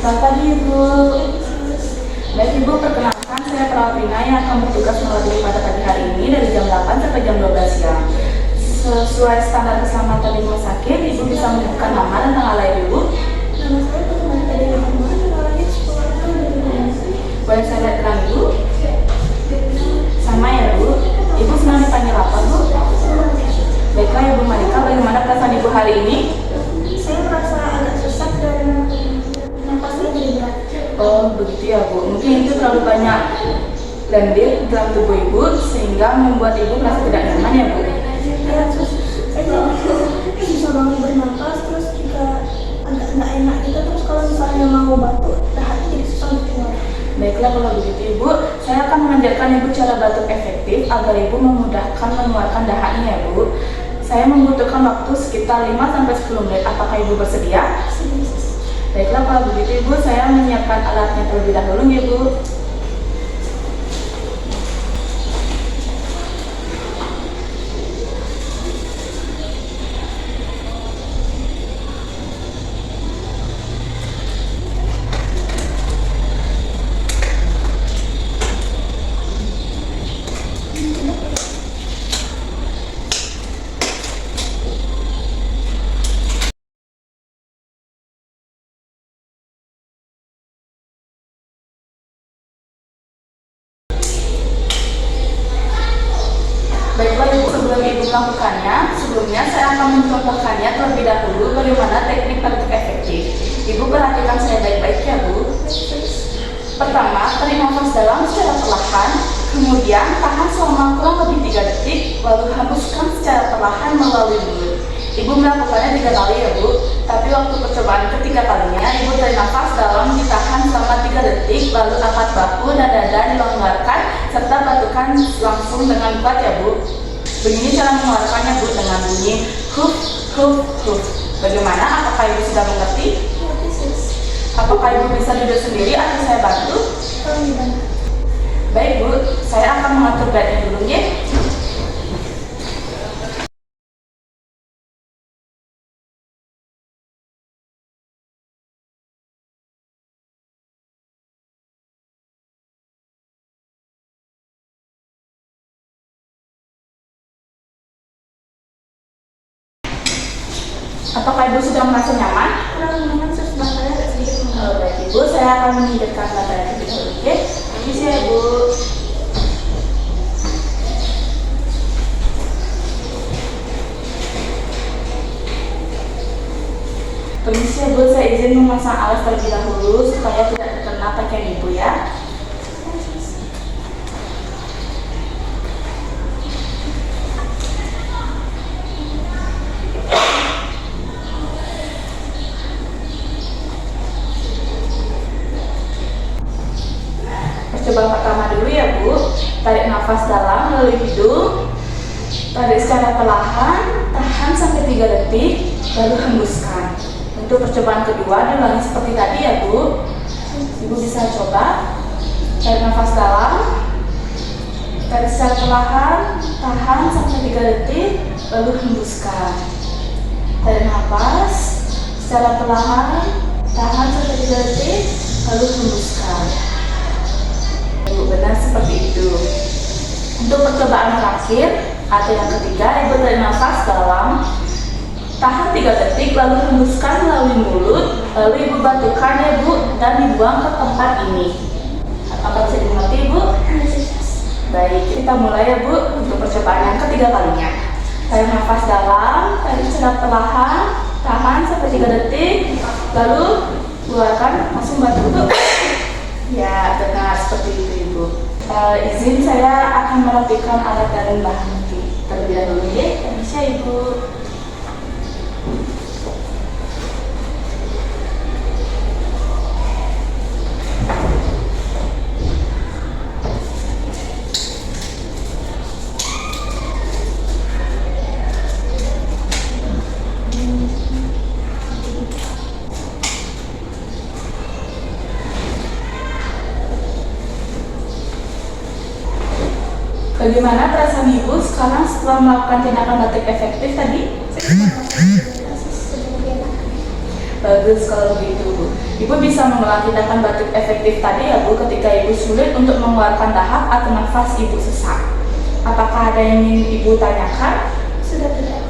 Selamat pagi Ibu. Baik Ibu, perkenalkan saya Perawat Rina yang akan bertugas melayani pada pagi hari ini dari jam 8 sampai jam 12 siang. Sesuai standar keselamatan di rumah sakit, Ibu bisa menyebutkan nama dan tanggal lahir Ibu. Nama saya Fatimah dari Rahman, tanggal lahir 10 April 2012. Boleh saya lihat terang Ibu? Sama ya Bu. Ibu senang dipanggil apa Bu? Baiklah Ibu Malika, bagaimana perasaan Ibu hari ini? Saya merasa agak sesak dan nafasnya jadi berat. Oh begitu ya Bu, mungkin itu terlalu banyak lendir dalam tubuh Ibu sehingga membuat Ibu merasa tidak nyaman ya Bu? Ya, terus saya jadi susah banget bernafas, terus juga agak nggak enak gitu. Terus kalau misalnya mau batuk, dahatnya jadi susah untuk keluar. Baiklah kalau begitu Ibu, saya akan mengajarkan Ibu cara batuk efektif agar Ibu memudahkan mengeluarkan dahaknya ya Bu. Saya membutuhkan waktu sekitar 5-10 menit, apakah Ibu bersedia? Baiklah kalau begitu Ibu, saya menyiapkan alatnya terlebih dahulu ya Bu. Baiklah Ibu, sebelum Ibu melakukannya, sebelumnya saya akan mencontohkannya terlebih dahulu bagaimana teknik batuk efektif. Ibu perhatikan saya baik-baik ya Bu. Pertama, tarik nafas dalam secara perlahan, kemudian tahan selama kurang lebih 3 detik, lalu hembuskan secara perlahan melalui mulut. Ibu melakukannya 3 kali ya Bu, tapi waktu percobaan ketiga kalinya, Ibu tarik nafas dalam ditahan selama 3 detik, lalu angkat bahu dan dada dilonggarkan, serta batukan langsung dengan kuat ya Bu. Begini cara mengeluarkannya Bu, dengan bunyi huf, huf, huf. Bagaimana? Apakah Ibu sudah mengerti? Apakah Ibu bisa duduk sendiri atau saya bantu? Tolong dibantu. Baik Bu, saya akan mengatur beratnya dulu ya. Apakah Ibu sudah merasa nyaman? Kurang nyaman, sebelah saya agak sedikit mengganggu. Baik Ibu, saya akan memindahkan badan terlebih dahulu ya. Permisi ya Bu. Permisi ya Bu, saya izin memasang alas terlebih dahulu supaya tidak terkena pakaian Ibu ya. Percobaan pertama dulu ya Bu. Tarik nafas dalam melalui hidung, tarik secara perlahan, tahan sampai 3 detik, lalu hembuskan. Untuk percobaan kedua diulangi seperti tadi ya Bu. Ibu bisa coba. Tarik nafas dalam, tarik secara perlahan, tahan sampai 3 detik, lalu hembuskan. Tarik nafas secara perlahan, tahan sampai 3 detik, lalu hembuskan. Benar seperti itu. Untuk percobaan terakhir atau yang ketiga, Ibu tarik nafas dalam, tahan 3 detik, lalu hembuskan melalui mulut, lalu Ibu batukan ya Bu dan dibuang ke tempat ini. Apakah bisa dimengerti Ibu? Baik, kita mulai ya Bu untuk percobaan yang ketiga kalinya. Tarik nafas dalam, tarik secara perlahan, tahan sampai 3 detik, lalu keluarkan, langsung batu. Ya, benar seperti itu Ibu. Izin saya akan merapikan alat dan bahan terlebih dahulu ya. Bisa Ibu. Bagaimana perasaan Ibu sekarang setelah melakukan tindakan batuk efektif tadi? Bagus kalau begitu Bu. Ibu bisa mengulang tindakan batuk efektif tadi ya Bu ketika Ibu sulit untuk mengeluarkan dahak atau nafas Ibu sesak. Apakah ada yang ingin Ibu tanyakan? Sudah tidak.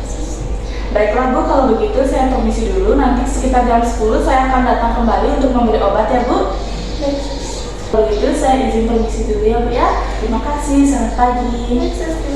Baiklah Bu, kalau begitu saya permisi dulu. Nanti sekitar jam 10 saya akan datang kembali untuk memberi obat ya Bu. Baik. Kalau begitu saya izin permisi dulu ya Bu ya. Terima kasih, selamat pagi. Baik, sis.